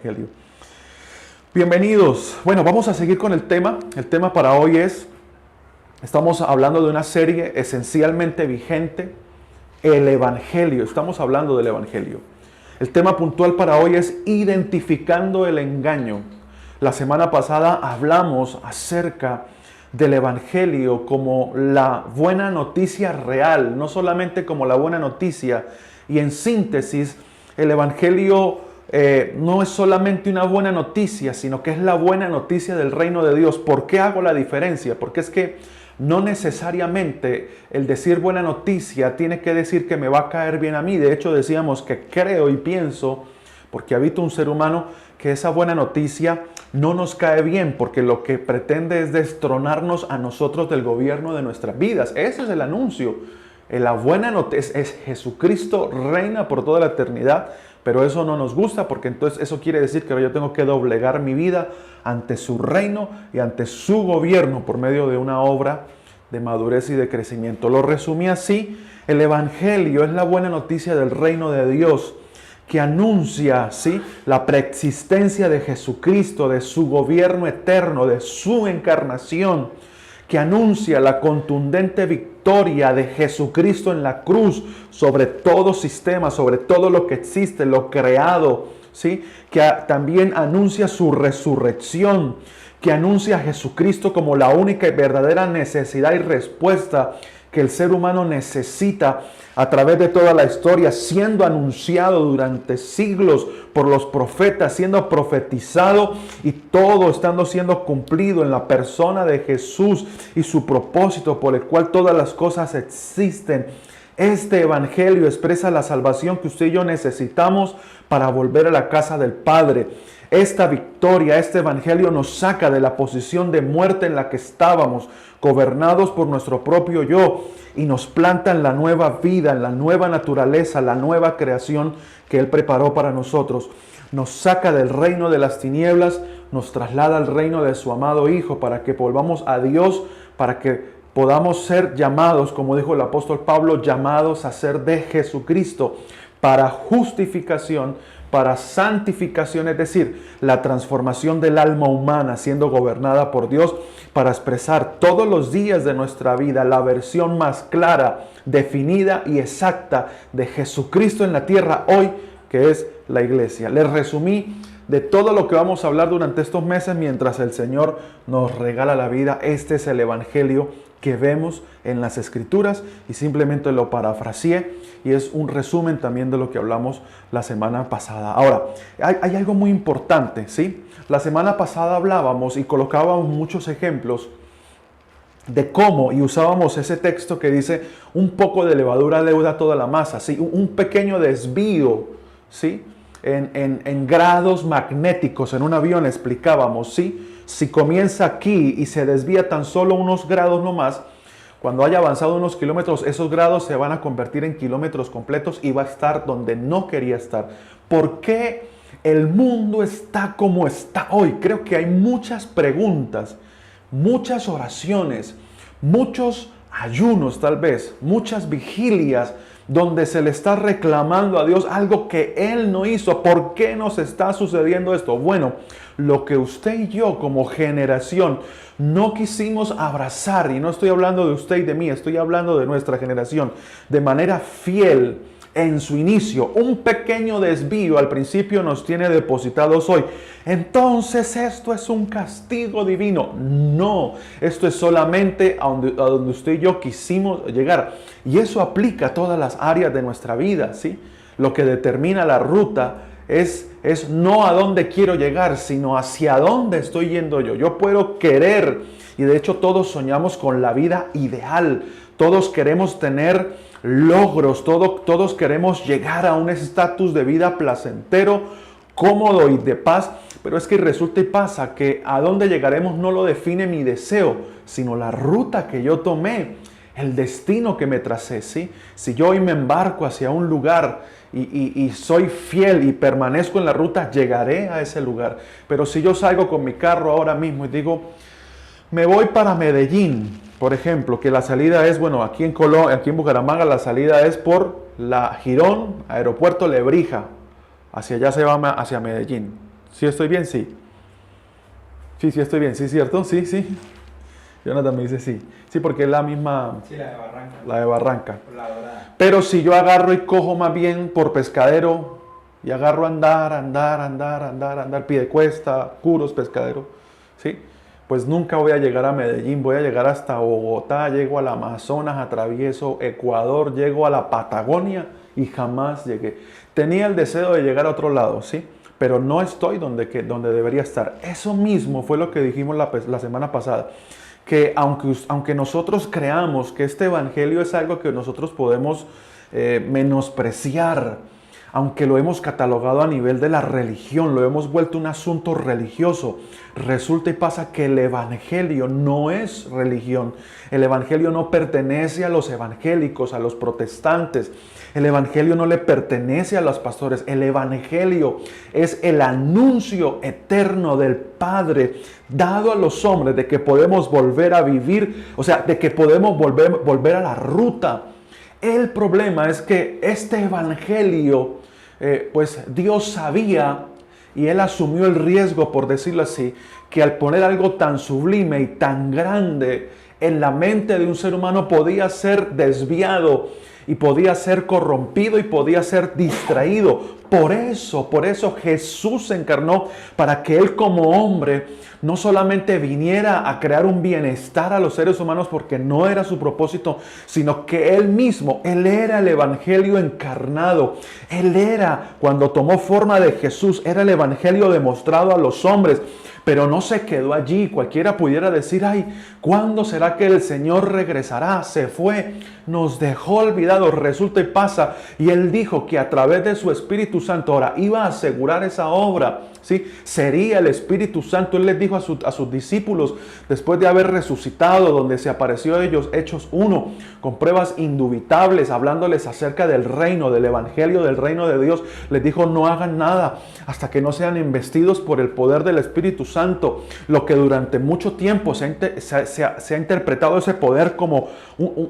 Evangelio. Bienvenidos. Bueno, vamos a seguir con el tema. El tema para hoy estamos hablando de una serie esencialmente vigente, el Evangelio. Estamos hablando del Evangelio. El tema puntual para hoy es identificando el engaño. La semana pasada hablamos acerca del Evangelio como la buena noticia real, no solamente como la buena noticia. Y en síntesis, el Evangelio no es solamente una buena noticia, sino que es la buena noticia del reino de Dios. ¿Por qué hago la diferencia? Porque es que no necesariamente el decir buena noticia tiene que decir que me va a caer bien a mí. De hecho, decíamos que creo y pienso, porque habita un ser humano, que esa buena noticia no nos cae bien, porque lo que pretende es destronarnos a nosotros del gobierno de nuestras vidas. Ese es el anuncio. La buena noticia es Jesucristo reina por toda la eternidad. Pero eso no nos gusta, porque entonces eso quiere decir que yo tengo que doblegar mi vida ante su reino y ante su gobierno por medio de una obra de madurez y de crecimiento. Lo resumí así: el Evangelio es la buena noticia del reino de Dios que anuncia, ¿sí?, la preexistencia de Jesucristo, de su gobierno eterno, de su encarnación, que anuncia la contundente victoria de Jesucristo en la cruz sobre todo sistema, sobre todo lo que existe, lo creado, ¿sí? Que también anuncia su resurrección, que anuncia a Jesucristo como la única y verdadera necesidad y respuesta que el ser humano necesita a través de toda la historia, siendo anunciado durante siglos por los profetas, siendo profetizado y todo estando siendo cumplido en la persona de Jesús y su propósito por el cual todas las cosas existen. Este Evangelio expresa la salvación que usted y yo necesitamos para volver a la casa del Padre. Esta victoria, este Evangelio nos saca de la posición de muerte en la que estábamos, gobernados por nuestro propio yo, y nos planta en la nueva vida, en la nueva naturaleza, la nueva creación que Él preparó para nosotros. Nos saca del reino de las tinieblas, nos traslada al reino de su amado Hijo, para que volvamos a Dios, para que podamos ser llamados, como dijo el apóstol Pablo, llamados a ser de Jesucristo, para justificación, para santificación, es decir, la transformación del alma humana siendo gobernada por Dios, para expresar todos los días de nuestra vida la versión más clara, definida y exacta de Jesucristo en la tierra hoy, que es la iglesia. Les resumí de todo lo que vamos a hablar durante estos meses mientras el Señor nos regala la vida. Este es el Evangelio que vemos en las Escrituras y simplemente lo parafraseé y es un resumen también de lo que hablamos la semana pasada. Ahora, hay algo muy importante, ¿sí? La semana pasada hablábamos y colocábamos muchos ejemplos de cómo, y usábamos ese texto que dice: un poco de levadura leuda toda la masa, ¿sí? Un pequeño desvío, ¿sí?, en grados magnéticos en un avión, explicábamos, ¿sí? Si comienza aquí y se desvía tan solo unos grados nomás, cuando haya avanzado unos kilómetros, esos grados se van a convertir en kilómetros completos y va a estar donde no quería estar. ¿Por qué el mundo está como está hoy? Creo que hay muchas preguntas, muchas oraciones, muchos ayunos tal vez, muchas vigilias, donde se le está reclamando a Dios algo que Él no hizo. ¿Por qué nos está sucediendo esto? Bueno, lo que usted y yo como generación no quisimos abrazar, y no estoy hablando de usted y de mí, estoy hablando de nuestra generación, de manera fiel en su inicio, un pequeño desvío al principio nos tiene depositados hoy. Entonces esto es un castigo divino. No, esto es solamente a donde usted y yo quisimos llegar. Y eso aplica a todas las áreas de nuestra vida, ¿sí? Lo que determina la ruta es no a dónde quiero llegar, sino hacia dónde estoy yendo yo. Yo puedo querer, y de hecho todos soñamos con la vida ideal. Todos queremos tener logros, todos queremos llegar a un estatus de vida placentero, cómodo y de paz, pero es que resulta y pasa que a dónde llegaremos no lo define mi deseo, sino la ruta que yo tomé, el destino que me tracé, ¿sí? Si yo hoy me embarco hacia un lugar y soy fiel y permanezco en la ruta, llegaré a ese lugar. Pero si yo salgo con mi carro ahora mismo y digo, me voy para Medellín, por ejemplo, que la salida es, bueno, aquí en Bucaramanga la salida es por la Girón, Aeropuerto Lebrija, hacia allá se va hacia Medellín. ¿Sí estoy bien? Sí. Sí estoy bien. ¿Sí, cierto? Sí, sí. Jonathan me dice sí. Sí, porque es la misma... Sí, la de Barranca. La de Barranca. La dorada. Pero si yo agarro y cojo más bien por Pescadero y agarro a andar, Piedecuesta, Curos, Pescadero, ¿sí? Pues nunca voy a llegar a Medellín, voy a llegar hasta Bogotá, llego al Amazonas, atravieso Ecuador, llego a la Patagonia y jamás llegué. Tenía el deseo de llegar a otro lado, ¿sí? Pero no estoy donde debería estar. Eso mismo fue lo que dijimos la semana pasada. Que aunque nosotros creamos que este evangelio es algo que nosotros podemos menospreciar, aunque lo hemos catalogado a nivel de la religión, lo hemos vuelto un asunto religioso, resulta y pasa que el evangelio no es religión. El evangelio no pertenece a los evangélicos, a los protestantes. El evangelio no le pertenece a los pastores. El evangelio es el anuncio eterno del Padre dado a los hombres de que podemos volver a vivir, o sea, de que podemos volver a la ruta. El problema es que este evangelio, pues Dios sabía y Él asumió el riesgo, por decirlo así, que al poner algo tan sublime y tan grande en la mente de un ser humano podía ser desviado y podía ser corrompido y podía ser distraído. Por eso Jesús se encarnó para que Él como hombre no solamente viniera a crear un bienestar a los seres humanos porque no era su propósito, sino que Él mismo, Él era el evangelio encarnado. Él era, cuando tomó forma de Jesús, era el evangelio demostrado a los hombres. Pero no se quedó allí. Cualquiera pudiera decir, ay, ¿cuándo será que el Señor regresará? Se fue, nos dejó olvidados, resulta y pasa. Y Él dijo que a través de su Espíritu Santo ahora iba a asegurar esa obra, ¿sí? Sería el Espíritu Santo. Él les dijo a sus discípulos, después de haber resucitado, donde se apareció a ellos, Hechos 1, con pruebas indubitables, hablándoles acerca del reino, del Evangelio, del reino de Dios, les dijo, no hagan nada hasta que no sean investidos por el poder del Espíritu Santo. Lo que durante mucho tiempo se ha interpretado ese poder como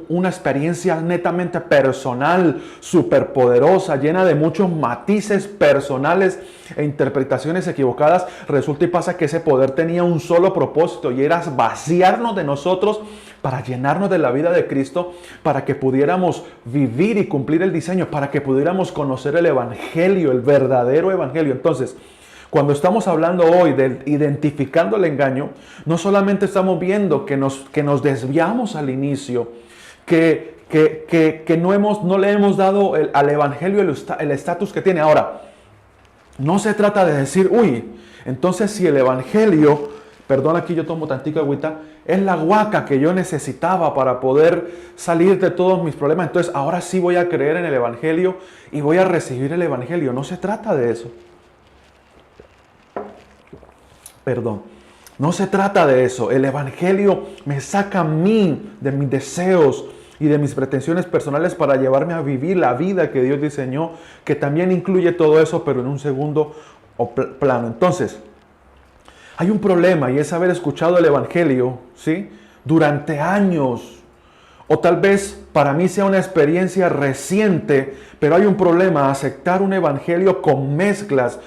una experiencia netamente personal, superpoderosa, llena de muchos matices personales e interpretaciones equivocadas. Resulta y pasa que ese poder tenía un solo propósito y era vaciarnos de nosotros para llenarnos de la vida de Cristo, para que pudiéramos vivir y cumplir el diseño, para que pudiéramos conocer el evangelio, el verdadero evangelio. Entonces, cuando estamos hablando hoy de identificando el engaño, no solamente estamos viendo que nos desviamos al inicio, que no le hemos dado al evangelio el estatus que tiene. Ahora, no se trata de decir, uy, entonces si el evangelio, perdón, aquí yo tomo tantito agüita, es la guaca que yo necesitaba para poder salir de todos mis problemas, entonces ahora sí voy a creer en el evangelio y voy a recibir el evangelio. No se trata de eso. Perdón. No se trata de eso. El evangelio me saca a mí de mis deseos y de mis pretensiones personales para llevarme a vivir la vida que Dios diseñó, que también incluye todo eso, pero en un segundo plano. Entonces, hay un problema y es haber escuchado el evangelio, ¿sí? Durante años. O tal vez para mí sea una experiencia reciente, pero hay un problema, aceptar un evangelio con mezclas,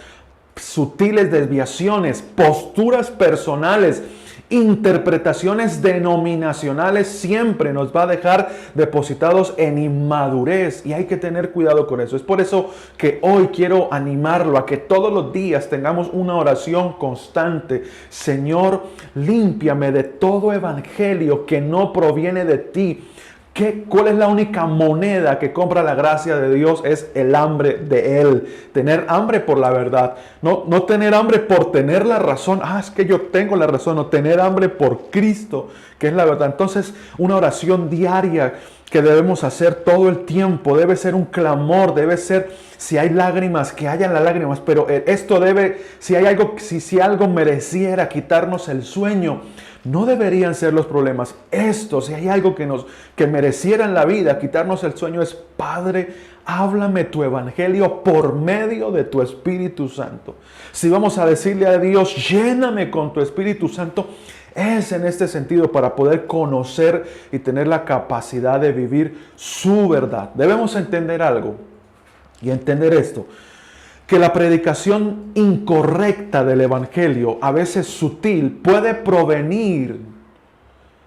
sutiles desviaciones, posturas personales, interpretaciones denominacionales, siempre nos va a dejar depositados en inmadurez y hay que tener cuidado con eso. Es por eso que hoy quiero animarlo a que todos los días tengamos una oración constante. Señor, límpiame de todo evangelio que no proviene de ti. ¿Cuál es la única moneda que compra la gracia de Dios? Es el hambre de Él. Tener hambre por la verdad. No tener hambre por tener la razón. Es que yo tengo la razón. No, tener hambre por Cristo, que es la verdad. Entonces, una oración diaria que debemos hacer todo el tiempo. Debe ser un clamor. Debe ser, si hay lágrimas, que hayan las lágrimas. Pero esto debe, si algo mereciera quitarnos el sueño, no deberían ser los problemas. Si hay algo que mereciera en la vida quitarnos el sueño, es: Padre, háblame tu evangelio por medio de tu Espíritu Santo. Si vamos a decirle a Dios, lléname con tu Espíritu Santo, es en este sentido, para poder conocer y tener la capacidad de vivir su verdad. Debemos entender algo y entender esto, que la predicación incorrecta del Evangelio, a veces sutil, puede provenir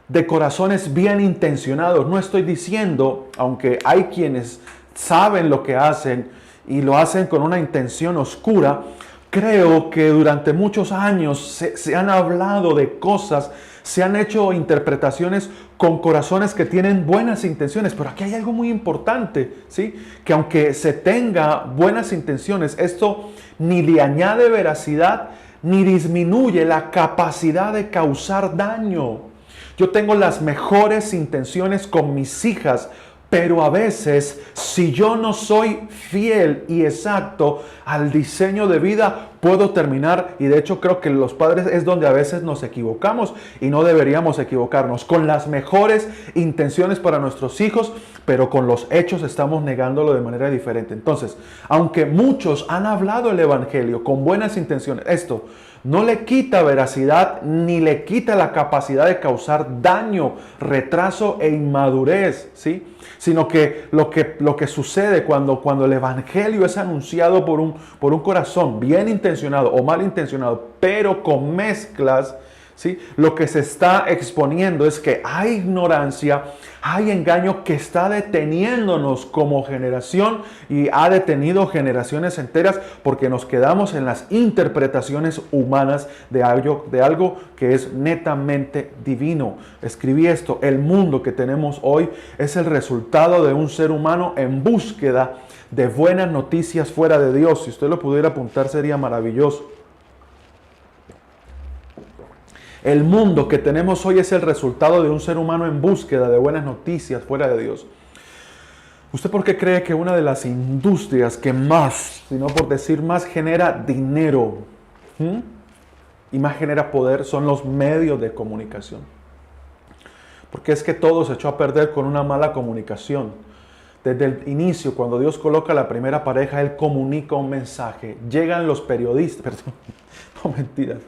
de corazones bien intencionados. No estoy diciendo, aunque hay quienes saben lo que hacen y lo hacen con una intención oscura, creo que durante muchos años se han hablado de cosas, se han hecho interpretaciones con corazones que tienen buenas intenciones, pero aquí hay algo muy importante, ¿sí? Que aunque se tenga buenas intenciones, esto ni le añade veracidad ni disminuye la capacidad de causar daño. Yo tengo las mejores intenciones con mis hijas, pero a veces, si yo no soy fiel y exacto al diseño de vida, puedo terminar, y de hecho creo que los padres es donde a veces nos equivocamos y no deberíamos equivocarnos, con las mejores intenciones para nuestros hijos, pero con los hechos estamos negándolo de manera diferente. Entonces, aunque muchos han hablado el Evangelio con buenas intenciones, esto no le quita veracidad ni le quita la capacidad de causar daño, retraso e inmadurez, ¿sí? Sino que lo que sucede cuando el Evangelio es anunciado por un corazón bien intencionado o mal intencionado, pero con mezclas, ¿sí? Lo que se está exponiendo es que hay ignorancia, hay engaño que está deteniéndonos como generación y ha detenido generaciones enteras porque nos quedamos en las interpretaciones humanas de algo que es netamente divino. Escribí esto: el mundo que tenemos hoy es el resultado de un ser humano en búsqueda de buenas noticias fuera de Dios. Si usted lo pudiera apuntar sería maravilloso. El mundo que tenemos hoy es el resultado de un ser humano en búsqueda de buenas noticias fuera de Dios. ¿Usted por qué cree que una de las industrias que más, si no por decir más, genera dinero y más genera poder son los medios de comunicación? Porque es que todo se echó a perder con una mala comunicación. Desde el inicio, cuando Dios coloca la primera pareja, Él comunica un mensaje. Llegan los periodistas, no mentiras,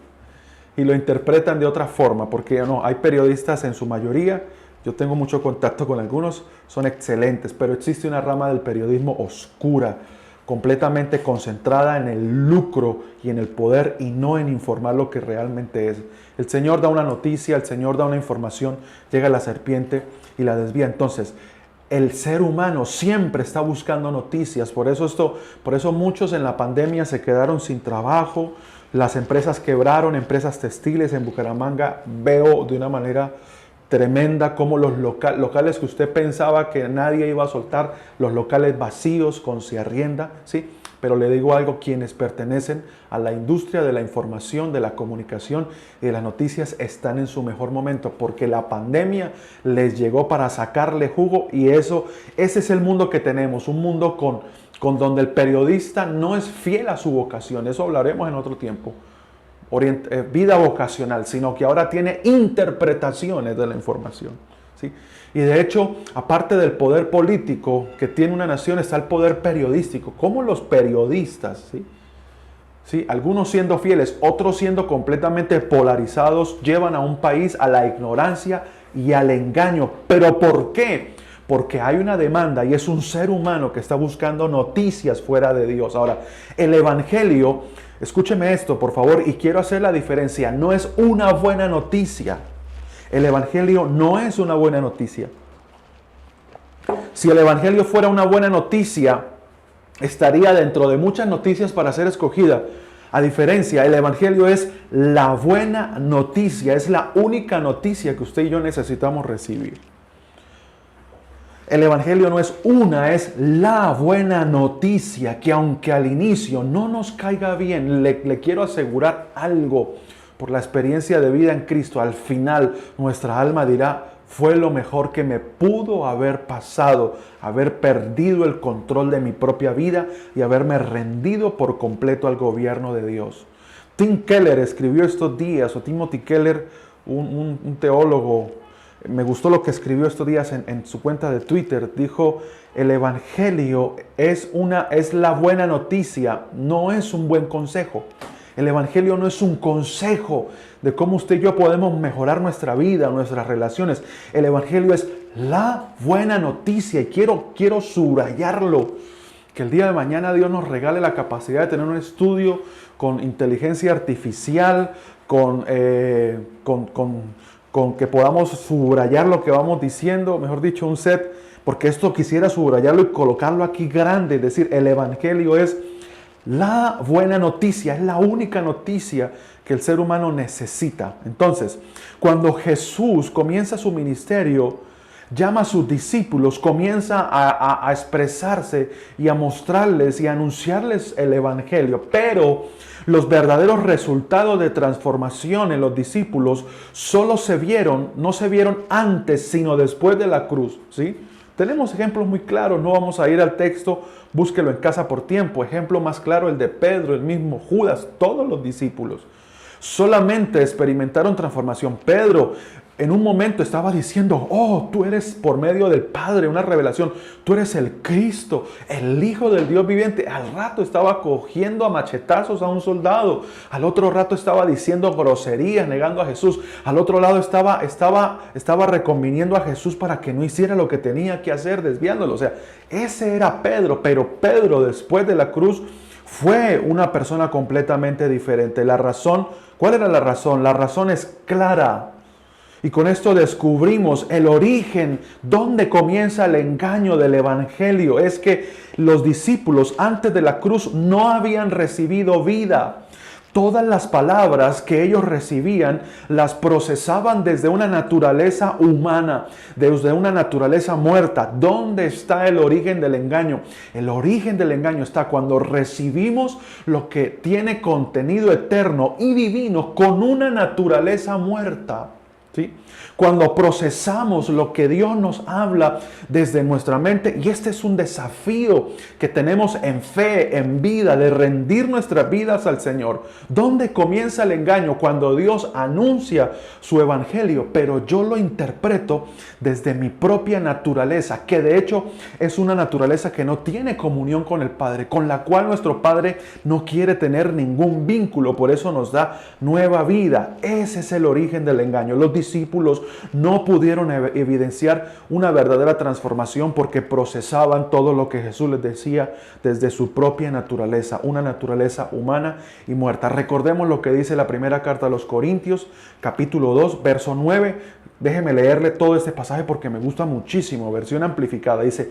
y lo interpretan de otra forma, porque no, hay periodistas en su mayoría, yo tengo mucho contacto con algunos, son excelentes, pero existe una rama del periodismo oscura, completamente concentrada en el lucro y en el poder y no en informar lo que realmente es. El Señor da una noticia, el Señor da una información, llega la serpiente y la desvía. Entonces, el ser humano siempre está buscando noticias, por eso muchos en la pandemia se quedaron sin trabajo. Las empresas quebraron, empresas textiles en Bucaramanga. Veo de una manera tremenda cómo los locales que usted pensaba que nadie iba a soltar, los locales vacíos con se arrienda, ¿sí? Pero le digo algo, quienes pertenecen a la industria de la información, de la comunicación y de las noticias están en su mejor momento, porque la pandemia les llegó para sacarle jugo y ese es el mundo que tenemos, un mundo con donde el periodista no es fiel a su vocación, eso hablaremos en otro tiempo, vida vocacional, sino que ahora tiene interpretaciones de la información, ¿sí? Y de hecho, aparte del poder político que tiene una nación, está el poder periodístico. Como los periodistas, ¿sí? ¿Sí? Algunos siendo fieles, otros siendo completamente polarizados, llevan a un país a la ignorancia y al engaño. ¿Pero por qué? Porque hay una demanda y es un ser humano que está buscando noticias fuera de Dios. Ahora, el Evangelio, escúcheme esto por favor, y quiero hacer la diferencia, no es una buena noticia. El Evangelio no es una buena noticia. Si el Evangelio fuera una buena noticia, estaría dentro de muchas noticias para ser escogida. A diferencia, el Evangelio es la buena noticia, es la única noticia que usted y yo necesitamos recibir. El Evangelio no es es la buena noticia que aunque al inicio no nos caiga bien, le quiero asegurar algo. Por la experiencia de vida en Cristo, al final nuestra alma dirá, fue lo mejor que me pudo haber pasado, haber perdido el control de mi propia vida y haberme rendido por completo al gobierno de Dios. Tim Keller escribió estos días, o Timothy Keller, un teólogo, me gustó lo que escribió estos días en su cuenta de Twitter, dijo, el Evangelio es la buena noticia, no es un buen consejo. El Evangelio no es un consejo de cómo usted y yo podemos mejorar nuestra vida, nuestras relaciones. El Evangelio es la buena noticia y quiero subrayarlo. Que el día de mañana Dios nos regale la capacidad de tener un estudio con inteligencia artificial, con que podamos subrayar lo que vamos diciendo, mejor dicho, un set, porque esto quisiera subrayarlo y colocarlo aquí grande, es decir, el Evangelio es la buena noticia, es la única noticia que el ser humano necesita. Entonces, cuando Jesús comienza su ministerio, llama a sus discípulos, comienza a expresarse y a mostrarles y a anunciarles el Evangelio, pero los verdaderos resultados de transformación en los discípulos no se vieron antes, sino después de la cruz, ¿sí? Tenemos ejemplos muy claros, no vamos a ir al texto, búsquelo en casa por tiempo. Ejemplo más claro, el de Pedro, el mismo Judas, todos los discípulos solamente experimentaron transformación. Pedro en un momento estaba diciendo, oh, tú eres por medio del Padre, una revelación, tú eres el Cristo, el Hijo del Dios viviente. Al rato estaba cogiendo a machetazos a un soldado, al otro rato estaba diciendo groserías, negando a Jesús, al otro lado estaba reconviniendo a Jesús para que no hiciera lo que tenía que hacer, desviándolo. O sea, ese era Pedro, pero Pedro después de la cruz fue una persona completamente diferente. La razón, ¿cuál era la razón? La razón es clara. Y con esto descubrimos el origen, dónde comienza el engaño del Evangelio. Es que los discípulos antes de la cruz no habían recibido vida. Todas las palabras que ellos recibían las procesaban desde una naturaleza humana, desde una naturaleza muerta. ¿Dónde está el origen del engaño? El origen del engaño está cuando recibimos lo que tiene contenido eterno y divino con una naturaleza muerta. ¿Sí? Cuando procesamos lo que Dios nos habla desde nuestra mente, y este es un desafío que tenemos en fe, en vida, de rendir nuestras vidas al Señor. ¿Dónde comienza el engaño? Cuando Dios anuncia su evangelio, pero yo lo interpreto desde mi propia naturaleza, que de hecho es una naturaleza que no tiene comunión con el Padre, con la cual nuestro Padre no quiere tener ningún vínculo, por eso nos da nueva vida. Ese es el origen del engaño. Los discípulos no pudieron evidenciar una verdadera transformación porque procesaban todo lo que Jesús les decía desde su propia naturaleza, una naturaleza humana y muerta. Recordemos lo que dice la primera carta a los Corintios, capítulo 2, verso 9. Déjeme leerle todo este pasaje porque me gusta muchísimo, versión amplificada. Dice,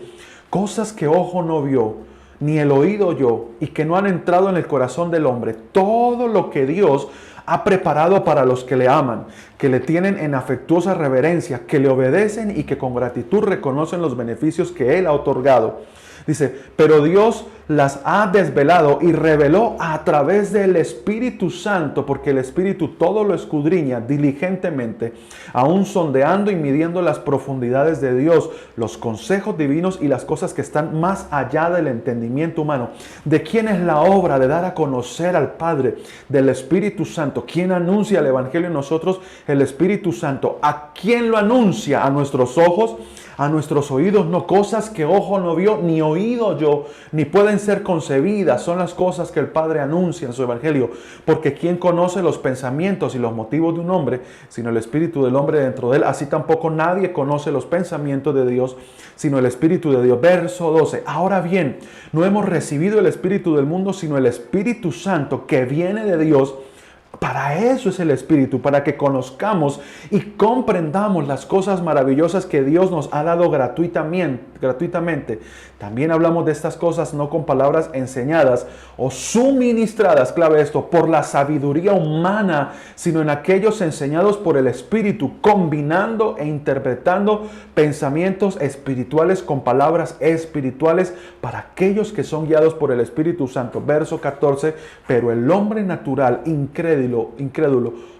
cosas que ojo no vio, ni el oído oyó, y que no han entrado en el corazón del hombre, todo lo que Dios ha preparado para los que le aman, que le tienen en afectuosa reverencia, que le obedecen y que con gratitud reconocen los beneficios que Él ha otorgado. Dice, pero Dios las ha desvelado y reveló a través del Espíritu Santo, porque el Espíritu todo lo escudriña diligentemente, aún sondeando y midiendo las profundidades de Dios, los consejos divinos y las cosas que están más allá del entendimiento humano. ¿De quién es la obra de dar a conocer al Padre? Del Espíritu Santo. ¿Quién anuncia el Evangelio en nosotros? El Espíritu Santo. ¿A quién lo anuncia? A nuestros ojos, a nuestros oídos, no, cosas que ojo no vio, ni oído yo, ni pueden ser concebidas, son las cosas que el Padre anuncia en su Evangelio, porque ¿quién conoce los pensamientos y los motivos de un hombre, sino el Espíritu del hombre dentro de él? Así tampoco nadie conoce los pensamientos de Dios, sino el Espíritu de Dios. Verso 12, ahora bien, no hemos recibido el Espíritu del mundo, sino el Espíritu Santo que viene de Dios. Para eso es el Espíritu, para que conozcamos y comprendamos las cosas maravillosas que Dios nos ha dado gratuitamente. También hablamos de estas cosas no con palabras enseñadas o suministradas, clave esto, por la sabiduría humana, sino en aquellos enseñados por el Espíritu, combinando e interpretando pensamientos espirituales con palabras espirituales para aquellos que son guiados por el Espíritu Santo. Verso 14, pero el hombre natural, incrédulo,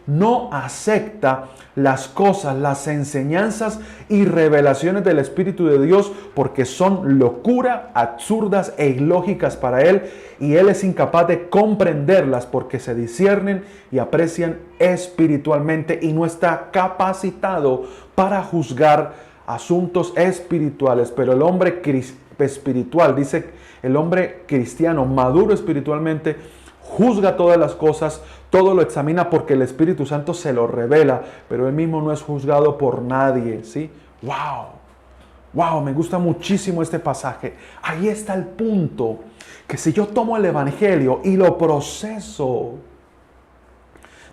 no acepta las cosas, las enseñanzas y revelaciones del Espíritu de Dios porque son locura, absurdas e ilógicas para él, y él es incapaz de comprenderlas porque se disciernen y aprecian espiritualmente y no está capacitado para juzgar asuntos espirituales. Pero el hombre espiritual, dice el hombre cristiano, maduro espiritualmente, juzga todas las cosas, todo lo examina porque el Espíritu Santo se lo revela, pero él mismo no es juzgado por nadie, ¿sí? ¡Wow! Wow, me gusta muchísimo este pasaje. Ahí está el punto, que si yo tomo el evangelio y lo proceso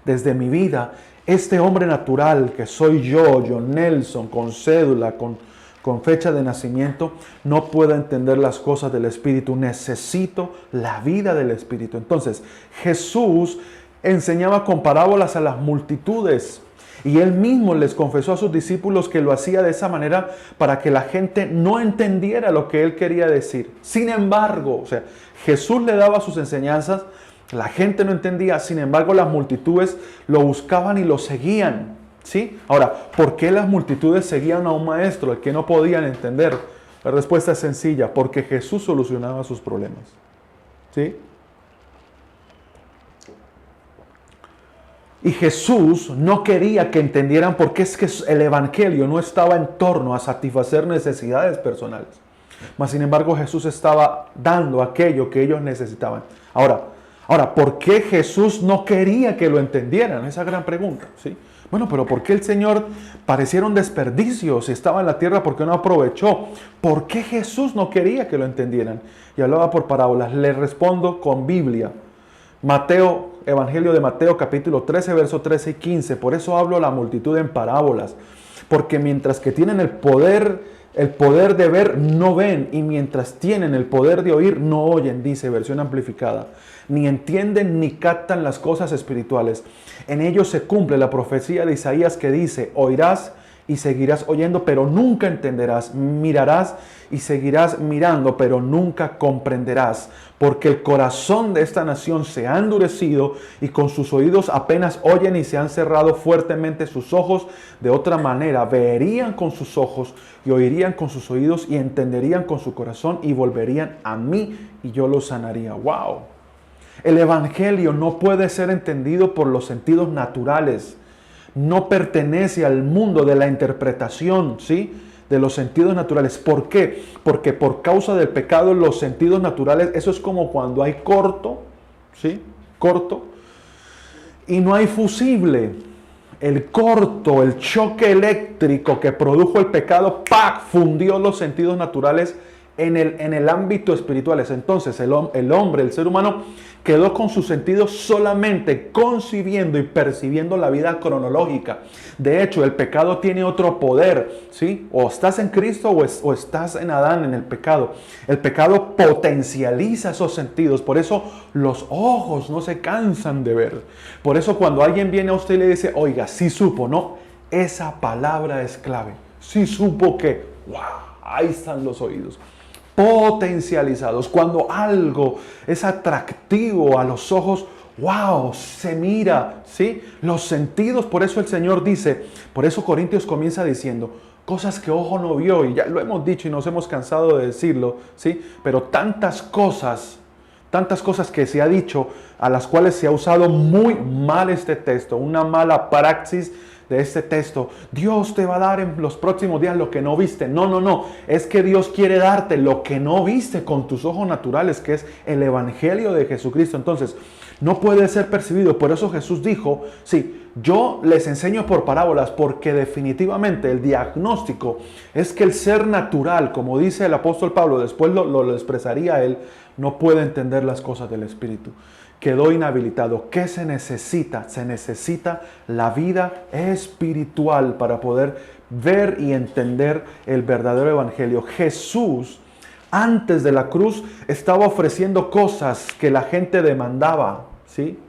desde mi vida, este hombre natural que soy yo, John Nelson, con cédula, con fecha de nacimiento, no puedo entender las cosas del Espíritu. Necesito la vida del Espíritu. Entonces, Jesús enseñaba con parábolas a las multitudes. Y él mismo les confesó a sus discípulos que lo hacía de esa manera para que la gente no entendiera lo que él quería decir. Sin embargo, o sea, Jesús le daba sus enseñanzas, la gente no entendía, sin embargo las multitudes lo buscaban y lo seguían. ¿Sí? Ahora, ¿por qué las multitudes seguían a un maestro al que no podían entender? La respuesta es sencilla, porque Jesús solucionaba sus problemas. ¿Sí? Y Jesús no quería que entendieran por qué es que el evangelio no estaba en torno a satisfacer necesidades personales. Mas sin embargo Jesús estaba dando aquello que ellos necesitaban. Ahora, ¿por qué Jesús no quería que lo entendieran? Esa gran pregunta, ¿sí? Bueno, pero ¿por qué el Señor pareciera un desperdicio si estaba en la tierra? ¿Por qué no aprovechó? ¿Por qué Jesús no quería que lo entendieran? Y hablaba por parábolas. Le respondo con Biblia. Evangelio de Mateo capítulo 13, versos 13 y 15. Por eso hablo a la multitud en parábolas. Porque mientras que tienen el poder de ver, no ven. Y mientras tienen el poder de oír, no oyen, dice versión amplificada. Ni entienden ni captan las cosas espirituales. En ellos se cumple la profecía de Isaías que dice: oirás y seguirás oyendo, pero nunca entenderás. Mirarás y seguirás mirando, pero nunca comprenderás. Porque el corazón de esta nación se ha endurecido y con sus oídos apenas oyen y se han cerrado fuertemente sus ojos. De otra manera, verían con sus ojos y oirían con sus oídos y entenderían con su corazón y volverían a mí y yo los sanaría. ¡Wow! El evangelio no puede ser entendido por los sentidos naturales. No pertenece al mundo de la interpretación, ¿sí? De los sentidos naturales. ¿Por qué? Porque por causa del pecado los sentidos naturales, eso es como cuando hay corto, ¿sí? Corto. Y no hay fusible. El corto, el choque eléctrico que produjo el pecado, ¡pac!, fundió los sentidos naturales en el ámbito espiritual. Entonces el hombre, el ser humano, quedó con sus sentidos solamente concibiendo y percibiendo la vida cronológica. De hecho, el pecado tiene otro poder, ¿sí? O estás en Cristo o estás en Adán, en el pecado. El pecado potencializa esos sentidos. Por eso los ojos no se cansan de ver. Por eso cuando alguien viene a usted y le dice: oiga, sí supo, ¿no? Esa palabra es clave. Sí supo que, ¡wow!, ahí están los oídos potencializados. Cuando algo es atractivo a los ojos, wow, se mira, ¿sí? Los sentidos. Por eso el Señor dice, por eso Corintios comienza diciendo: cosas que ojo no vio. Y ya lo hemos dicho y nos hemos cansado de decirlo, ¿sí? Pero tantas cosas que se ha dicho, a las cuales se ha usado muy mal este texto, una mala praxis de este texto. Dios te va a dar en los próximos días lo que no viste. No. Es que Dios quiere darte lo que no viste con tus ojos naturales, que es el evangelio de Jesucristo. Entonces, no puede ser percibido. Por eso Jesús dijo: sí, yo les enseño por parábolas, porque definitivamente el diagnóstico es que el ser natural, como dice el apóstol Pablo, después lo expresaría él, no puede entender las cosas del Espíritu. Quedó inhabilitado. ¿Qué se necesita? Se necesita la vida espiritual para poder ver y entender el verdadero evangelio. Jesús, antes de la cruz, estaba ofreciendo cosas que la gente demandaba, ¿sí?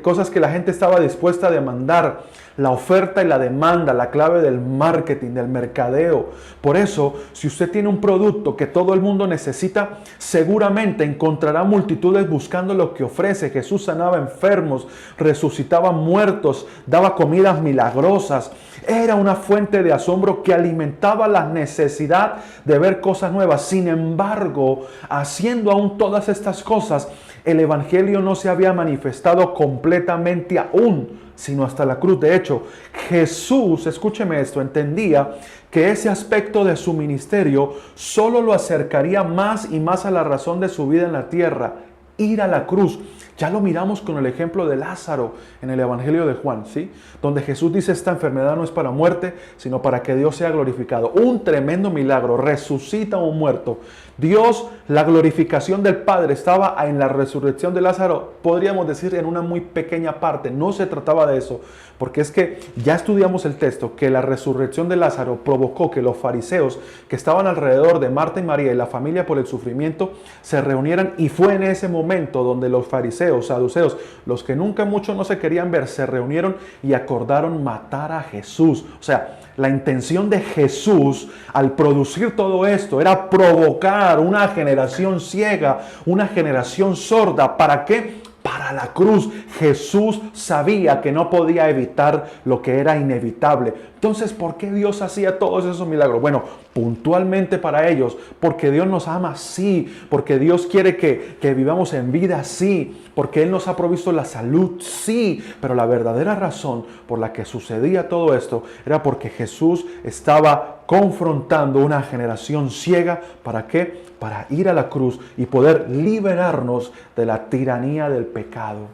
Cosas que la gente estaba dispuesta a demandar. La oferta y la demanda, la clave del marketing, del mercadeo. Por eso, si usted tiene un producto que todo el mundo necesita, seguramente encontrará multitudes buscando lo que ofrece. Jesús sanaba enfermos, resucitaba muertos, daba comidas milagrosas. Era una fuente de asombro que alimentaba la necesidad de ver cosas nuevas. Sin embargo, haciendo aún todas estas cosas, el evangelio no se había manifestado completamente aún, sino hasta la cruz. De hecho, Jesús, escúcheme esto, entendía que ese aspecto de su ministerio solo lo acercaría más y más a la razón de su vida en la tierra: ir a la cruz. Ya lo miramos con el ejemplo de Lázaro en el Evangelio de Juan, ¿sí? Donde Jesús dice, esta enfermedad no es para muerte, sino para que Dios sea glorificado. Un tremendo milagro, resucita a un muerto. Dios, la glorificación del Padre estaba en la resurrección de Lázaro, podríamos decir en una muy pequeña parte, no se trataba de eso, porque es que ya estudiamos el texto, que la resurrección de Lázaro provocó que los fariseos que estaban alrededor de Marta y María y la familia por el sufrimiento se reunieran, y fue en ese momento donde los fariseos, saduceos, los que nunca mucho no se querían ver, se reunieron y acordaron matar a Jesús. O sea, la intención de Jesús al producir todo esto era provocar una generación ciega, una generación sorda. ¿Para qué? Para la cruz. Jesús sabía que no podía evitar lo que era inevitable. Entonces, ¿por qué Dios hacía todos esos milagros? Bueno, puntualmente para ellos, porque Dios nos ama, sí, porque Dios quiere que vivamos en vida, sí, porque Él nos ha provisto la salud, sí, pero la verdadera razón por la que sucedía todo esto era porque Jesús estaba confrontando una generación ciega. ¿Para qué? Para ir a la cruz y poder liberarnos de la tiranía del pecado,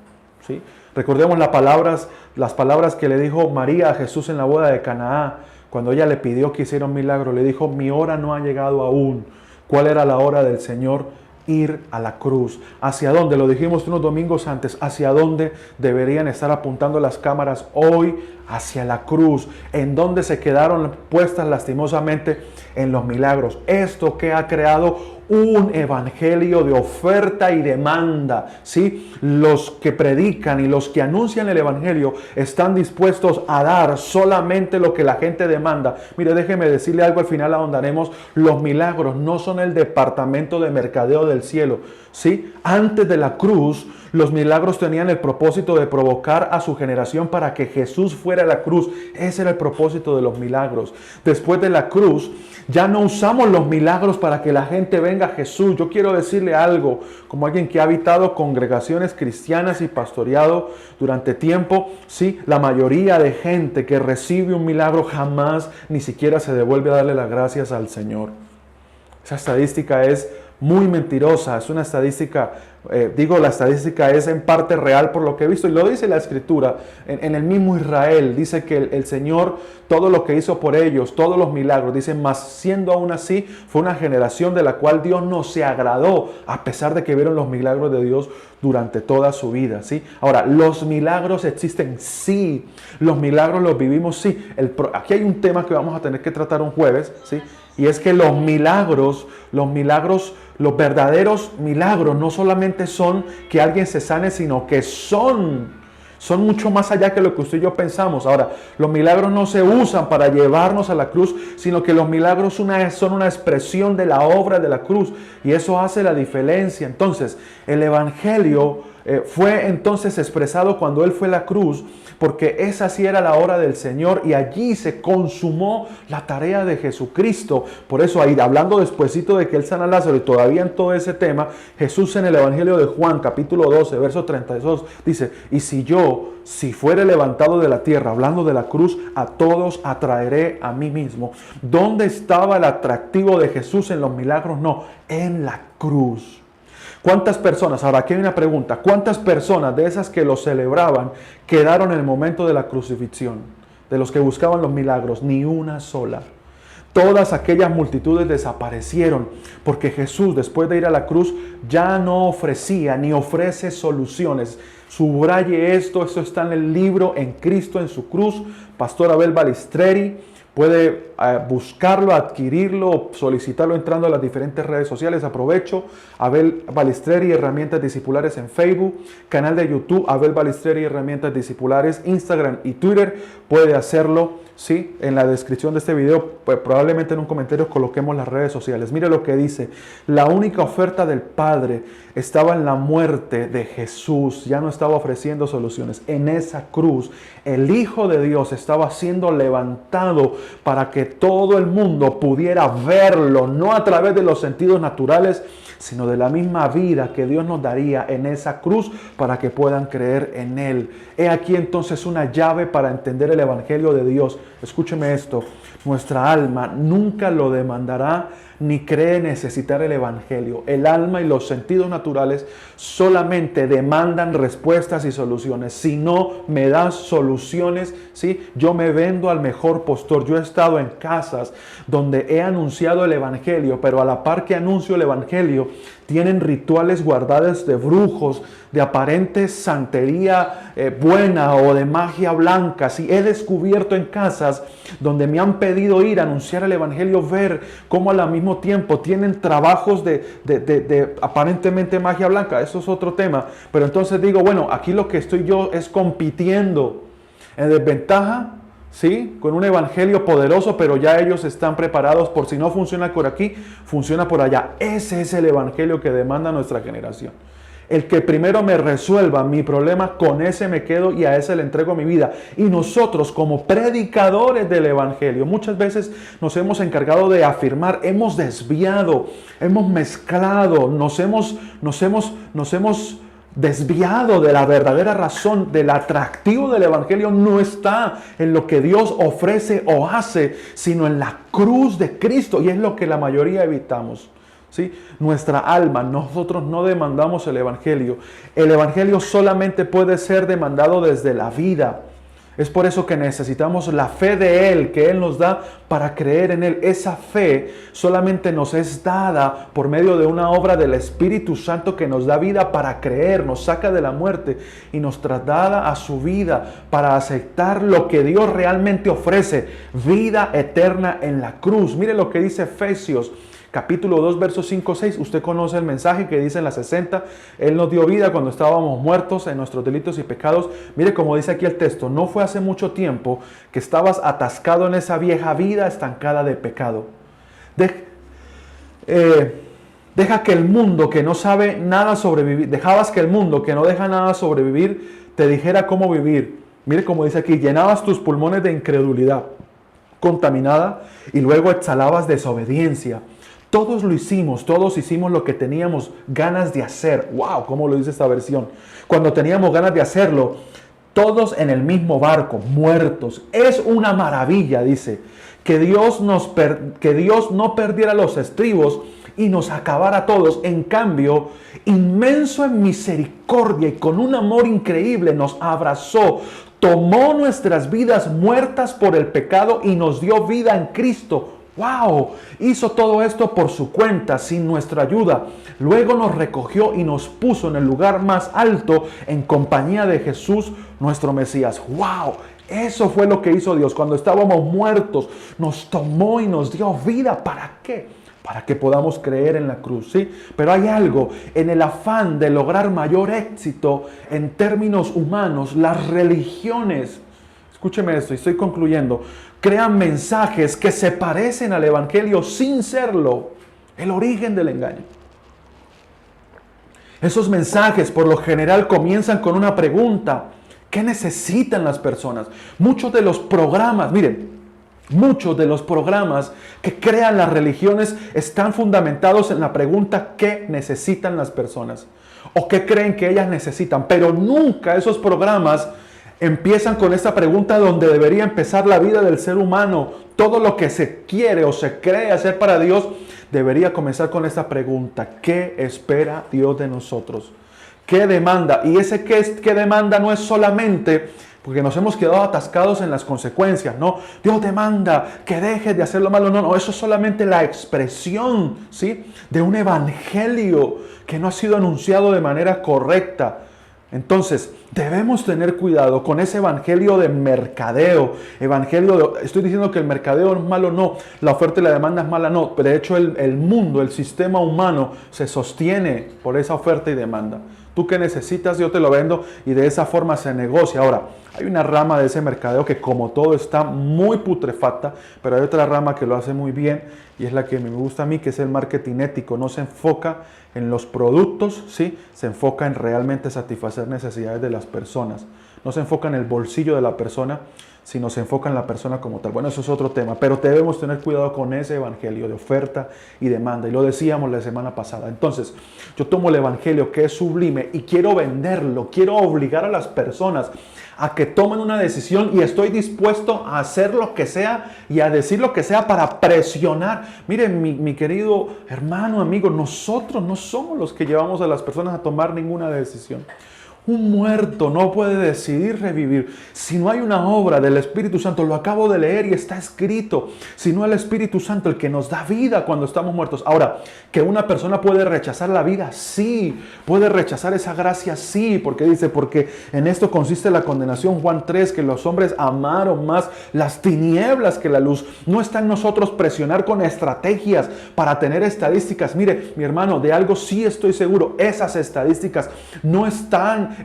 ¿sí? Recordemos las palabras que le dijo María a Jesús en la boda de Canaá, cuando ella le pidió que hiciera un milagro. Le dijo, mi hora no ha llegado aún. ¿Cuál era la hora del Señor? Ir a la cruz. ¿Hacia dónde? Lo dijimos unos domingos antes. ¿Hacia dónde deberían estar apuntando las cámaras hoy? Hacia la cruz. ¿En dónde se quedaron puestas lastimosamente? En los milagros. Esto que ha creado un evangelio de oferta y demanda, ¿sí? Los que predican y los que anuncian el evangelio están dispuestos a dar solamente lo que la gente demanda. Mire, déjeme decirle algo, al final ahondaremos. Los milagros no son el departamento de mercadeo del cielo, ¿sí? Antes de la cruz, los milagros tenían el propósito de provocar a su generación para que Jesús fuera a la cruz. Ese era el propósito de los milagros. Después de la cruz, ya no usamos los milagros para que la gente venga a Jesús. Yo quiero decirle algo, como alguien que ha habitado congregaciones cristianas y pastoreado durante tiempo, sí, la mayoría de gente que recibe un milagro jamás ni siquiera se devuelve a darle las gracias al Señor. Esa estadística es muy mentirosa, es una estadística, la estadística es en parte real por lo que he visto, y lo dice la Escritura, en el mismo Israel, dice que el Señor, todo lo que hizo por ellos, todos los milagros, dice, mas siendo aún así, fue una generación de la cual Dios no se agradó, a pesar de que vieron los milagros de Dios durante toda su vida, ¿sí? Ahora, los milagros existen, sí, los milagros los vivimos, sí. Aquí hay un tema que vamos a tener que tratar un jueves, ¿sí? Y es que los verdaderos milagros no solamente son que alguien se sane, sino que son mucho más allá que lo que usted y yo pensamos. Ahora, los milagros no se usan para llevarnos a la cruz, sino que los milagros son una expresión de la obra de la cruz, y eso hace la diferencia. Entonces, el evangelio fue entonces expresado cuando Él fue a la cruz, porque esa sí era la hora del Señor, y allí se consumó la tarea de Jesucristo. Por eso ahí, hablando despuesito de que Él sana a Lázaro, y todavía en todo ese tema, Jesús en el Evangelio de Juan, capítulo 12, verso 32, dice, y si fuere levantado de la tierra, hablando de la cruz, a todos atraeré a mí mismo. ¿Dónde estaba el atractivo de Jesús en los milagros? No, en la cruz. ¿Cuántas personas? Ahora aquí hay una pregunta. ¿Cuántas personas de esas que lo celebraban quedaron en el momento de la crucifixión? De los que buscaban los milagros, ni una sola. Todas aquellas multitudes desaparecieron, porque Jesús, después de ir a la cruz, ya no ofrecía ni ofrece soluciones. Subraye esto está en el libro En Cristo en su cruz, Pastor Abel Balistreri. Puede buscarlo, adquirirlo, solicitarlo entrando a las diferentes redes sociales. Aprovecho, Abel Balistreri, Herramientas Discipulares en Facebook, canal de YouTube, Abel Balistreri, Herramientas Discipulares, Instagram y Twitter. Puede hacerlo, ¿sí? En la descripción de este video, pues, probablemente en un comentario coloquemos las redes sociales. Mire lo que dice: la única oferta del Padre estaba en la muerte de Jesús, ya no estaba ofreciendo soluciones. En esa cruz, el Hijo de Dios estaba siendo levantado para que todo el mundo pudiera verlo, no a través de los sentidos naturales, sino de la misma vida que Dios nos daría en esa cruz para que puedan creer en Él. He aquí entonces una llave para entender el Evangelio de Dios. Escúcheme esto, nuestra alma nunca lo demandará ni cree necesitar el Evangelio. El alma y los sentidos naturales solamente demandan respuestas y soluciones. Si no me das soluciones, ¿sí? Yo me vendo al mejor postor. Yo he estado en casas donde he anunciado el Evangelio, pero a la par que anuncio el Evangelio, tienen rituales guardados de brujos, de aparente santería buena o de magia blanca. Sí, he descubierto en casas donde me han pedido ir a anunciar el Evangelio, ver cómo al mismo tiempo tienen trabajos de aparentemente magia blanca. Eso es otro tema. Pero entonces digo, bueno, aquí lo que estoy yo es compitiendo en desventaja, ¿sí? Con un evangelio poderoso, pero ya ellos están preparados por si no funciona por aquí, funciona por allá. Ese es el evangelio que demanda nuestra generación. El que primero me resuelva mi problema, con ese me quedo y a ese le entrego mi vida. Y nosotros como predicadores del evangelio, muchas veces nos hemos encargado de afirmar, hemos desviado, hemos mezclado, nos hemos desviado de la verdadera razón. Del atractivo del evangelio no está en lo que Dios ofrece o hace, sino en la cruz de Cristo, y es lo que la mayoría evitamos, ¿sí? Nuestra alma, nosotros no demandamos el evangelio. El evangelio solamente puede ser demandado desde la vida. Es por eso que necesitamos la fe de Él, que Él nos da para creer en Él. Esa fe solamente nos es dada por medio de una obra del Espíritu Santo que nos da vida para creer, nos saca de la muerte y nos traslada a su vida para aceptar lo que Dios realmente ofrece, vida eterna en la cruz. Mire lo que dice Efesios capítulo 2, versos 5, 6. Usted conoce el mensaje que dice en la 60. Él nos dio vida cuando estábamos muertos en nuestros delitos y pecados. Mire cómo dice aquí el texto. No fue hace mucho tiempo que estabas atascado en esa vieja vida estancada de pecado. Deja que el mundo que no sabe nada sobrevivir, dejabas que el mundo que no deja nada sobrevivir te dijera cómo vivir. Mire cómo dice aquí, llenabas tus pulmones de incredulidad contaminada y luego exhalabas desobediencia. Todos hicimos lo que teníamos ganas de hacer. ¡Wow! ¿Cómo lo dice esta versión? Cuando teníamos ganas de hacerlo, todos en el mismo barco, muertos. Es una maravilla, dice, que Dios no perdiera los estribos y nos acabara a todos. En cambio, inmenso en misericordia y con un amor increíble nos abrazó, tomó nuestras vidas muertas por el pecado y nos dio vida en Cristo. ¡Wow! Hizo todo esto por su cuenta, sin nuestra ayuda. Luego nos recogió y nos puso en el lugar más alto en compañía de Jesús, nuestro Mesías. ¡Wow! Eso fue lo que hizo Dios. Cuando estábamos muertos, nos tomó y nos dio vida. ¿Para qué? Para que podamos creer en la cruz, ¿sí? Pero hay algo, en el afán de lograr mayor éxito en términos humanos, las religiones, escúcheme esto y estoy concluyendo, crean mensajes que se parecen al evangelio sin serlo. El origen del engaño. Esos mensajes por lo general comienzan con una pregunta. ¿Qué necesitan las personas? Muchos de los programas que crean las religiones están fundamentados en la pregunta ¿qué necesitan las personas? ¿O qué creen que ellas necesitan? Pero nunca esos programas empiezan con esta pregunta donde debería empezar la vida del ser humano. Todo lo que se quiere o se cree hacer para Dios debería comenzar con esta pregunta. ¿Qué espera Dios de nosotros? ¿Qué demanda? Y ese qué demanda no es solamente porque nos hemos quedado atascados en las consecuencias, ¿no? Dios demanda que dejes de hacer lo malo. No, eso es solamente la expresión, ¿sí? De un evangelio que no ha sido anunciado de manera correcta. Entonces, debemos tener cuidado con ese evangelio de mercadeo. Estoy diciendo que el mercadeo es malo, no. La oferta y la demanda es mala, no. Pero de hecho el mundo, el sistema humano se sostiene por esa oferta y demanda. Tú que necesitas, yo te lo vendo y de esa forma se negocia. Ahora, hay una rama de ese mercadeo que como todo está muy putrefacta, pero hay otra rama que lo hace muy bien y es la que me gusta a mí, que es el marketing ético. No se enfoca en los productos, ¿sí? Se enfoca en realmente satisfacer necesidades de las personas. No se enfoca en el bolsillo de la persona, sino se enfoca en la persona como tal. Bueno, eso es otro tema, pero debemos tener cuidado con ese evangelio de oferta y demanda. Y lo decíamos la semana pasada. Entonces, yo tomo el evangelio que es sublime y quiero venderlo, quiero obligar a las personas a que tomen una decisión y estoy dispuesto a hacer lo que sea y a decir lo que sea para presionar. Miren, mi querido hermano, amigo, nosotros no somos los que llevamos a las personas a tomar ninguna decisión. Un muerto no puede decidir revivir. Si no hay una obra del Espíritu Santo, lo acabo de leer y está escrito. Si no el Espíritu Santo, el que nos da vida cuando estamos muertos. Ahora, que una persona puede rechazar la vida, sí. Puede rechazar esa gracia, sí. Porque dice, porque en esto consiste la condenación. Juan 3, que los hombres amaron más las tinieblas que la luz. No está en nosotros presionar con estrategias para tener estadísticas. Mire, mi hermano, de algo sí estoy seguro. Esas estadísticas no están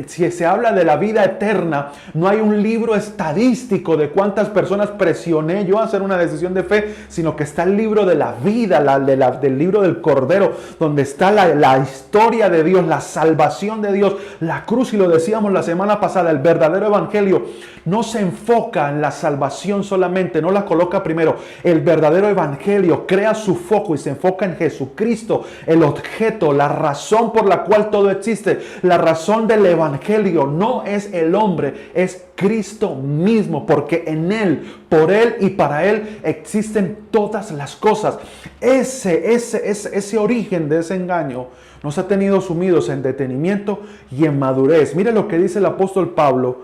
si se habla de la vida eterna, no hay un libro estadístico de cuántas personas presioné yo a hacer una decisión de fe, sino que está el libro de la vida, del libro del Cordero, donde está la historia de Dios, la salvación de Dios, la cruz. Y lo decíamos la semana pasada, el verdadero evangelio no se enfoca en la salvación solamente, no la coloca primero. El verdadero evangelio crea su foco y se enfoca en Jesucristo, el objeto, la razón por la cual todo existe. La razón del evangelio no es el hombre, es Cristo mismo, porque en Él, por Él y para Él existen todas las cosas. Ese origen de ese engaño nos ha tenido sumidos en detenimiento y en madurez. Mire lo que dice el apóstol Pablo.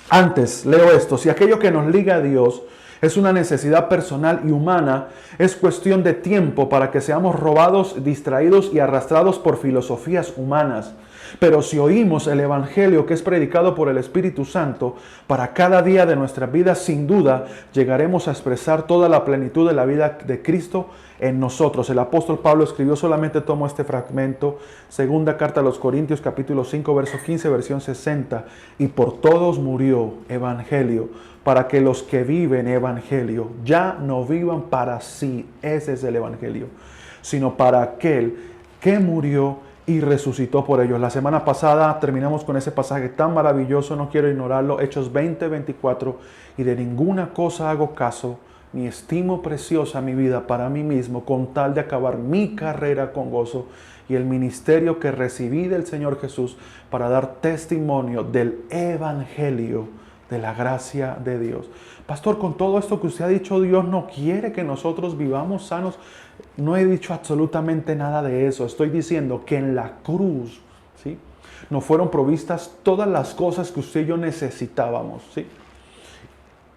Antes, leo esto: si aquello que nos liga a Dios es una necesidad personal y humana, es cuestión de tiempo para que seamos robados, distraídos y arrastrados por filosofías humanas. Pero si oímos el evangelio que es predicado por el Espíritu Santo, para cada día de nuestra vida, sin duda, llegaremos a expresar toda la plenitud de la vida de Cristo en nosotros. El apóstol Pablo escribió, solamente tomo este fragmento, segunda carta a los Corintios, capítulo 5, verso 15, versión 60. Y por todos murió, evangelio, para que los que viven evangelio ya no vivan para sí, ese es el evangelio, sino para aquel que murió y resucitó por ellos. La semana pasada terminamos con ese pasaje tan maravilloso, no quiero ignorarlo, Hechos 20, 24, y de ninguna cosa hago caso, ni estimo preciosa mi vida para mí mismo, con tal de acabar mi carrera con gozo y el ministerio que recibí del Señor Jesús para dar testimonio del evangelio de la gracia de Dios. Pastor, con todo esto que usted ha dicho, Dios no quiere que nosotros vivamos sanos. No he dicho absolutamente nada de eso. Estoy diciendo que en la cruz, ¿sí?, nos fueron provistas todas las cosas que usted y yo necesitábamos, ¿sí?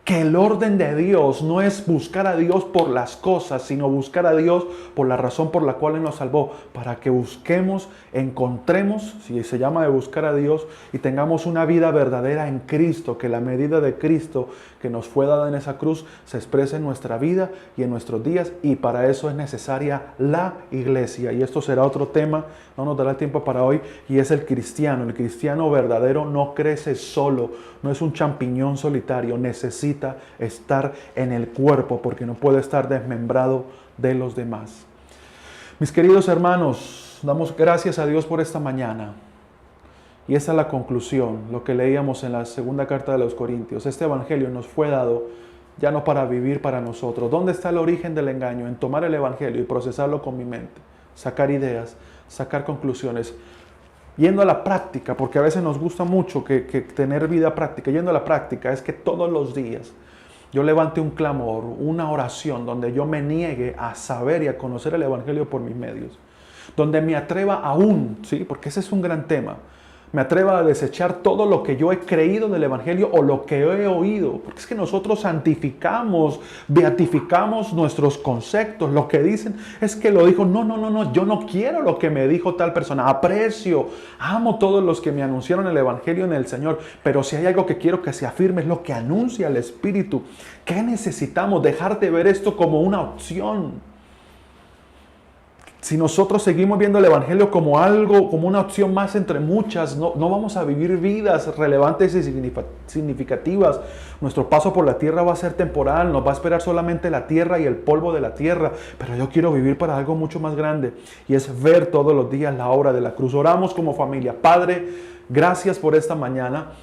Que el orden de Dios no es buscar a Dios por las cosas, sino buscar a Dios por la razón por la cual Él nos salvó, para que busquemos, encontremos, si se llama de buscar a Dios, y tengamos una vida verdadera en Cristo, que la medida de Cristo que nos fue dada en esa cruz se exprese en nuestra vida y en nuestros días, y para eso es necesaria la iglesia. Y esto será otro tema, no nos dará tiempo para hoy, y es el cristiano. El cristiano verdadero no crece solo, no es un champiñón solitario, necesita estar en el cuerpo, porque no puede estar desmembrado de los demás. Mis queridos hermanos, damos gracias a Dios por esta mañana. Y esa es la conclusión, lo que leíamos en la segunda carta de los Corintios. Este evangelio nos fue dado ya no para vivir para nosotros. ¿Dónde está el origen del engaño? En tomar el evangelio y procesarlo con mi mente, sacar ideas, sacar conclusiones, yendo a la práctica, porque a veces nos gusta mucho que tener vida práctica. Yendo a la práctica es que todos los días yo levante un clamor, una oración, donde yo me niegue a saber y a conocer el evangelio por mis medios, donde me atreva aún, ¿sí?, porque ese es un gran tema, me atreva a desechar todo lo que yo he creído del evangelio o lo que he oído, porque es que nosotros santificamos, beatificamos nuestros conceptos. Lo que dicen es que lo dijo, no, yo no quiero lo que me dijo tal persona, aprecio, amo todos los que me anunciaron el evangelio en el Señor, pero si hay algo que quiero que se afirme es lo que anuncia el Espíritu. ¿Qué necesitamos? Dejar de ver esto como una opción. Si nosotros seguimos viendo el Evangelio como algo, como una opción más entre muchas, no vamos a vivir vidas relevantes y significativas. Nuestro paso por la tierra va a ser temporal, nos va a esperar solamente la tierra y el polvo de la tierra. Pero yo quiero vivir para algo mucho más grande, y es ver todos los días la obra de la cruz. Oramos como familia. Padre, gracias por esta mañana.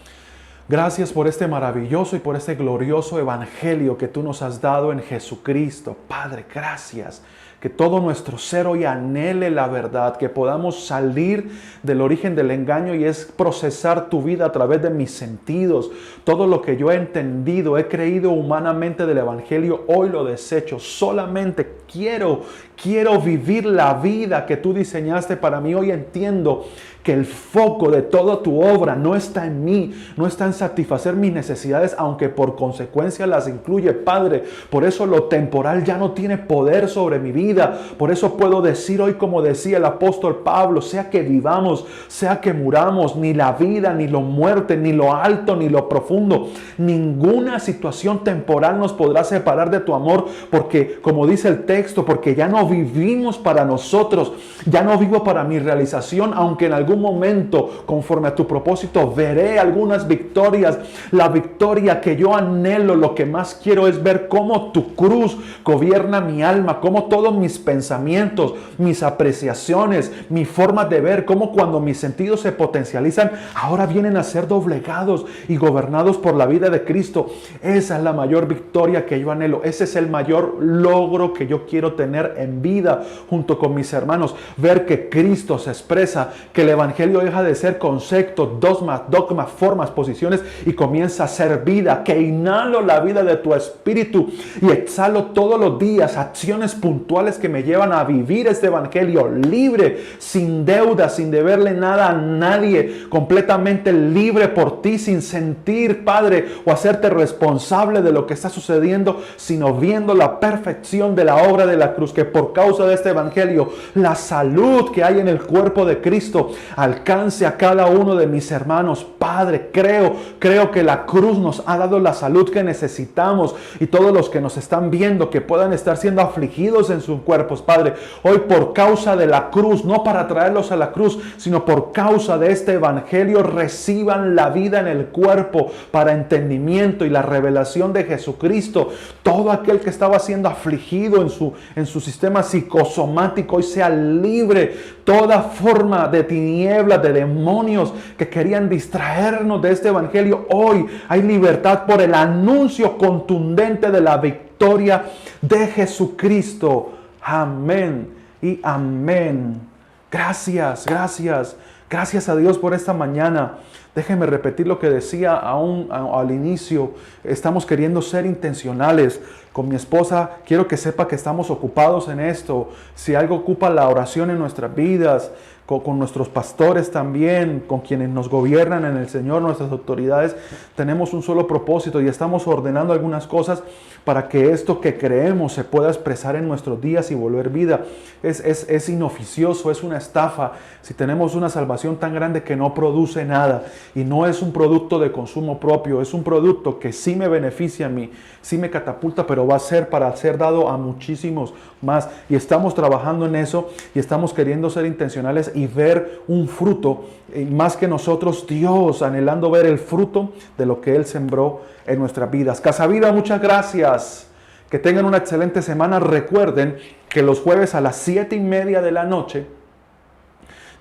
Gracias por este maravilloso y por este glorioso evangelio que tú nos has dado en Jesucristo. Padre, gracias. Que todo nuestro ser hoy anhele la verdad, que podamos salir del origen del engaño y es procesar tu vida a través de mis sentidos. Todo lo que yo he entendido, he creído humanamente del evangelio, hoy lo desecho. Solamente quiero vivir la vida que tú diseñaste para mí. Hoy entiendo que el foco de toda tu obra no está en mí, no está en satisfacer mis necesidades, aunque por consecuencia las incluye, Padre. Por eso lo temporal ya no tiene poder sobre mi vida. Por eso puedo decir hoy, como decía el apóstol Pablo, sea que vivamos, sea que muramos, ni la vida, ni la muerte, ni lo alto, ni lo profundo, ninguna situación temporal nos podrá separar de tu amor, porque como dice el texto, porque ya no vivimos para nosotros, ya no vivo para mi realización, aunque en algún momento, conforme a tu propósito, veré algunas victorias. La victoria que yo anhelo, lo que más quiero es ver cómo tu cruz gobierna mi alma, cómo todos mis pensamientos, mis apreciaciones, mi forma de ver, cómo cuando mis sentidos se potencializan, ahora vienen a ser doblegados y gobernados por la vida de Cristo. Esa es la mayor victoria que yo anhelo. Ese es el mayor logro que yo quiero tener en vida junto con mis hermanos. Ver que Cristo se expresa, que el evangelio deja de ser conceptos, dogmas, formas, posiciones y comienza a ser vida, que inhalo la vida de tu espíritu y exhalo todos los días acciones puntuales que me llevan a vivir este evangelio libre, sin deuda, sin deberle nada a nadie, completamente libre por ti, sin sentir, Padre, o hacerte responsable de lo que está sucediendo, sino viendo la perfección de la obra de la cruz, que por causa de este evangelio, la salud que hay en el cuerpo de Cristo alcance a cada uno de mis hermanos. Padre, creo que la cruz nos ha dado la salud que necesitamos, y todos los que nos están viendo que puedan estar siendo afligidos en sus cuerpos, Padre, hoy por causa de la cruz, no para traerlos a la cruz, sino por causa de este evangelio, reciban la vida en el cuerpo para entendimiento y la revelación de Jesucristo. Todo aquel que estaba siendo afligido en su sistema psicosomático hoy sea libre. Toda forma de tinieblas, de demonios que querían distraernos de este evangelio, hoy hay libertad por el anuncio contundente de la victoria de Jesucristo. Amén y amén. Gracias a Dios por esta mañana. Déjenme repetir lo que decía al inicio. Estamos queriendo ser intencionales. Con mi esposa quiero que sepa que estamos ocupados en esto. Si algo ocupa la oración en nuestras vidas, con nuestros pastores también, con quienes nos gobiernan en el Señor, nuestras autoridades, tenemos un solo propósito y estamos ordenando algunas cosas para que esto que creemos se pueda expresar en nuestros días y volver vida. Es inoficioso, es una estafa si tenemos una salvación tan grande que no produce nada y no es un producto de consumo propio, es un producto que sí me beneficia a mí, sí me catapulta, pero va a ser para ser dado a muchísimos más, y estamos trabajando en eso y estamos queriendo ser intencionales y ver un fruto, más que nosotros, Dios, anhelando ver el fruto de lo que Él sembró en nuestras vidas. Casa Vida, muchas gracias. Que tengan una excelente semana. Recuerden que los jueves a las 7:30 de la noche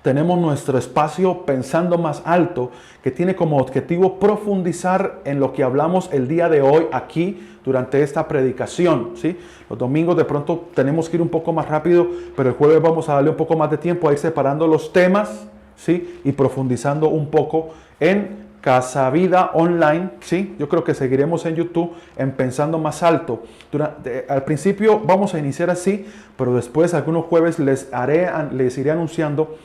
tenemos nuestro espacio Pensando Más Alto, que tiene como objetivo profundizar en lo que hablamos el día de hoy aquí durante esta predicación, ¿sí? Los domingos de pronto tenemos que ir un poco más rápido, pero el jueves vamos a darle un poco más de tiempo a ir separando los temas, ¿sí? Y profundizando un poco en Casa Vida Online, ¿sí? Yo creo que seguiremos en YouTube en Pensando Más Alto. Al principio vamos a iniciar así, pero después algunos jueves les iré anunciando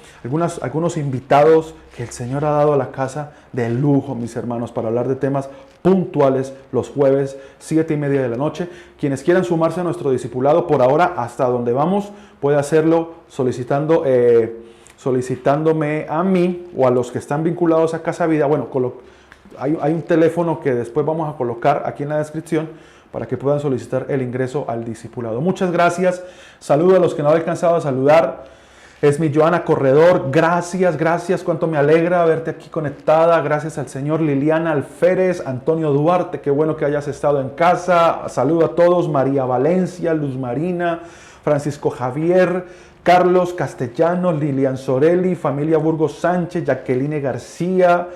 algunos invitados que el Señor ha dado a la casa de lujo, mis hermanos, para hablar de temas puntuales los jueves 7:30 de la noche. Quienes quieran sumarse a nuestro discipulado, por ahora hasta donde vamos, puede hacerlo solicitándome a mí o a los que están vinculados a Casa Vida. Bueno, hay un teléfono que después vamos a colocar aquí en la descripción para que puedan solicitar el ingreso al discipulado. Muchas gracias. Saludo a los que no he alcanzado a saludar. Es mi Joana Corredor. Gracias, gracias. Cuánto me alegra verte aquí conectada. Gracias al Señor. Liliana Alférez, Antonio Duarte. Qué bueno que hayas estado en casa. Saludo a todos. María Valencia, Luz Marina, Francisco Javier, Carlos Castellanos, Lilian Sorelli, familia Burgos Sánchez, Jacqueline García,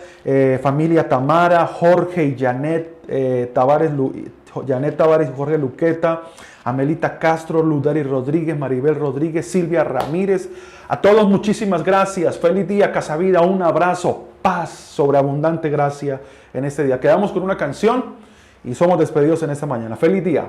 familia Tamara, Jorge y Janet Tavares, Janet Tavares, Jorge Luqueta, Amelita Castro, Ludari Rodríguez, Maribel Rodríguez, Silvia Ramírez. A todos muchísimas gracias. Feliz día, Casa Vida. Un abrazo, paz, sobreabundante gracia en este día. Quedamos con una canción y somos despedidos en esta mañana. Feliz día.